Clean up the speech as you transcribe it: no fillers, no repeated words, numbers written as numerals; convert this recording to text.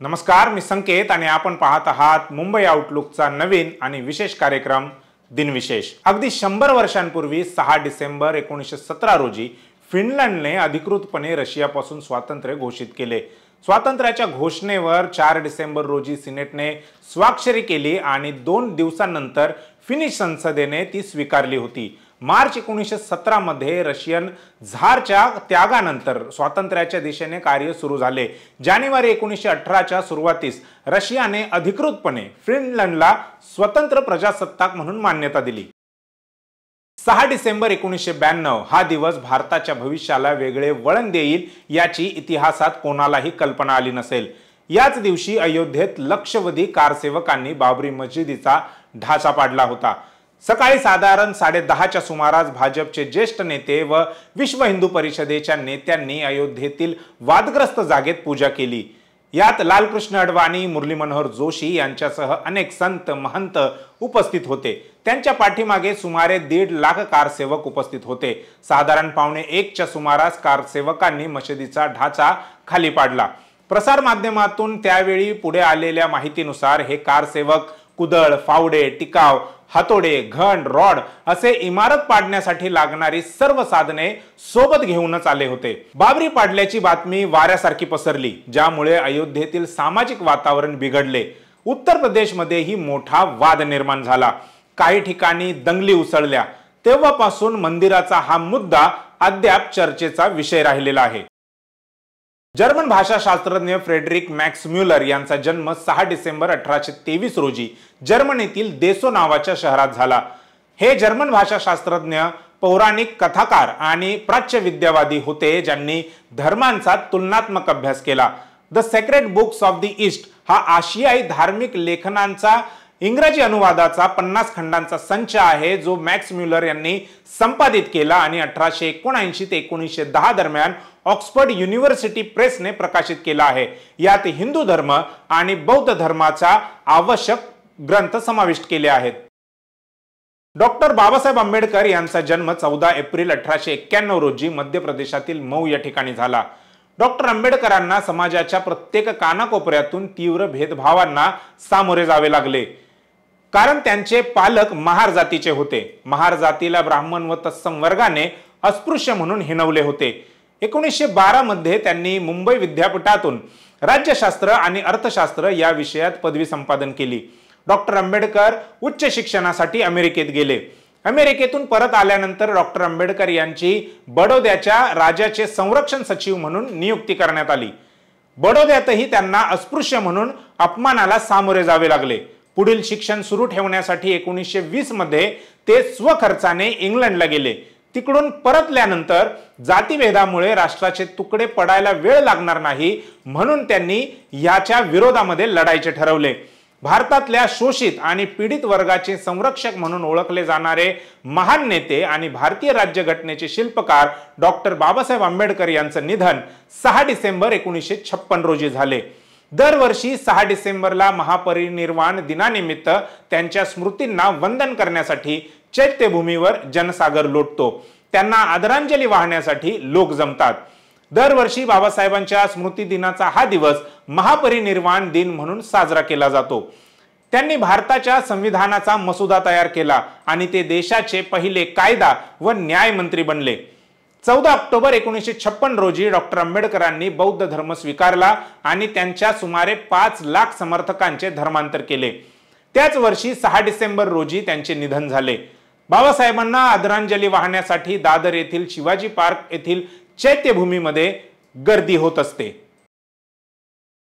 नमस्कार, मी संकेत आणि आपण पाहत आहात मुंबई आउटलुकचा नवीन आणि विशेष कार्यक्रम दिनविशेष। अगदी 100 वर्षांपूर्वी 6 डिसेंबर 1917 रोजी फिनलंडने अधिकृतपणे रशियापासून स्वातंत्र्य घोषित केले। स्वातंत्र्याच्या घोषणेवर 4 डिसेंबर रोजी सिनेटने स्वाक्षरी केली आणि 2 दिवसांनंतर फिनिश संसदेने ती स्वीकारली होती। मार्च 1917 मध्ये रशियन झारच्या त्यागानंतर स्वातंत्र्याच्या दिशेने कार्य सुरू झाले। जानेवारी 1918च्या सुरुवातीस रशियाने अधिकृतपणे फिनलंडला स्वतंत्र प्रजासत्ताक म्हणून मान्यता दिली। 6 डिसेंबर 1992 हा दिवस भारताच्या भविष्याला वेगळे वळण देईल याची इतिहासात कोणालाही कल्पना आली नसेल। याच दिवशी अयोध्येत लक्षवधी कारसेवकांनी बाबरी मशिदीचा ढाचा पाडला होता। सकाळी साधारण 10:30च्या सुमारास भाजपचे ज्येष्ठ नेते व विश्व हिंदू परिषदेच्या नेत्यांनी अयोध्येतील वादग्रस्त जागेत पूजा केली। यात लालकृष्ण अडवाणी, मुरली मनोहर जोशी यांच्यासह अनेक संत महंत उपस्थित होते। त्यांच्या पाठीमागे सुमारे 1.5 लाख कारसेवक उपस्थित होते। साधारण 1:15च्या सुमारास कारसेवकांनी मशिदीचा ढाचा खाली पाडला। प्रसार माध्यमातून त्यावेळी पुढे आलेल्या माहितीनुसार हे कारसेवक कुदळ, फावडे, टिकाव, हातोडे, घन, रॉड असे इमारत पाडण्यासाठी लागणारी सर्व साधने सोबत घेऊनच आले होते। बाबरी पाडल्याची बातमी वाऱ्यासारखी पसरली, ज्यामुळे अयोध्येतील सामाजिक वातावरण बिघडले। उत्तर प्रदेशमध्येही मोठा वाद निर्माण झाला। काही ठिकाणी दंगली उसळल्या। तेव्हापासून मंदिराचा हा मुद्दा अद्याप चर्चेचा विषय राहिलेला आहे। जर्मन भाषाशास्त्रज्ञ फ्रेडरिक मॅक्स म्युलर यांचा जन्म 6 डिसेंबर 1823 रोजी जर्मनीतील देसो नावाच्या शहरात झाला। हे जर्मन भाषाशास्त्रज्ञ पौराणिक कथाकार आणि प्राच्यविद्यावादी होते, ज्यांनी धर्मांचा तुलनात्मक अभ्यास केला। The sacred books of the east हा आशियाई धार्मिक लेखनांचा इंग्रजी अनुवादाचा 50 खंडांचा संच आहे, जो मॅक्स म्युलर यांनी संपादित केला आणि 1879 ते 1910 दरम्यान ऑक्सफर्ड युनिव्हर्सिटी प्रेसने प्रकाशित केला आहे। यात हिंदू धर्म आणि बौद्ध धर्माचा आवश्यक ग्रंथ समाविष्ट केले आहेत। डॉक्टर बाबासाहेब आंबेडकर यांचा जन्म 14 एप्रिल 1891 रोजी मध्य प्रदेशातील मऊ या ठिकाणी झाला। डॉक्टर आंबेडकरांना समाजाच्या प्रत्येक कानाकोपऱ्यातून तीव्र भेदभावांना सामोरे जावे लागले, कारण त्यांचे पालक महार जातीचे होते। महार जातीला ब्राह्मण व तत्सम वर्गाने अस्पृश्य म्हणून हिणवले होते। 1912 मध्ये त्यांनी मुंबई विद्यापीठातून राज्यशास्त्र आणि अर्थशास्त्र या विषयात पदवी संपादन केली। डॉक्टर आंबेडकर उच्च शिक्षणासाठी अमेरिकेत गेले। अमेरिकेतून परत आल्यानंतर डॉक्टर आंबेडकर यांची बडोद्याच्या राजाचे संरक्षण सचिव म्हणून नियुक्ती करण्यात आली। बडोद्यातही त्यांना अस्पृश्य म्हणून अपमानाला सामोरे जावे लागले। पुढील शिक्षण सुरू ठेवण्यासाठी 1920 मध्ये ते स्वखर्चाने इंग्लंडला गेले। तिकडून परतल्यानंतर जातीभेदामुळे राष्ट्राचे तुकडे पडायला वेळ लागणार नाही म्हणून त्यांनी याच्या विरोधामध्ये लढायचे ठरवले। भारतातल्या शोषित आणि पीडित वर्गाचे संरक्षक म्हणून ओळखले जाणारे महान नेते आणि भारतीय राज्यघटनेचे शिल्पकार डॉक्टर बाबासाहेब आंबेडकर यांचं निधन 6 डिसेंबर 1956 रोजी झाले। दरवर्षी 6 डिसेंबरला महापरिनिर्वाण दिनानिमित्त त्यांच्या स्मृतींना वंदन करण्यासाठी चैत्यभूमीवर जनसागर लोटतो। त्यांना आदरांजली वाहण्यासाठी लोक जमतात। दरवर्षी बाबासाहेबांच्या स्मृती दिनाचा हा दिवस महापरिनिर्वाण दिन म्हणून साजरा केला जातो। त्यांनी भारताच्या संविधानाचा मसुदा तयार केला आणि ते देशाचे पहिले कायदा व न्याय मंत्री बनले। 14 ऑक्टोबर 1956 रोजी डॉक्टर आंबेडकरांनी बौद्ध धर्म स्वीकारला आणि त्यांच्या सुमारे 5 लाख समर्थकांचे धर्मांतर केले। त्याच वर्षी 6 डिसेंबर रोजी त्यांचे निधन झाले। बाबासाहेबांना आदरांजली वाहण्यासाठी दादर येथील शिवाजी पार्क येथील चैत्यभूमीमध्ये गर्दी होत असते।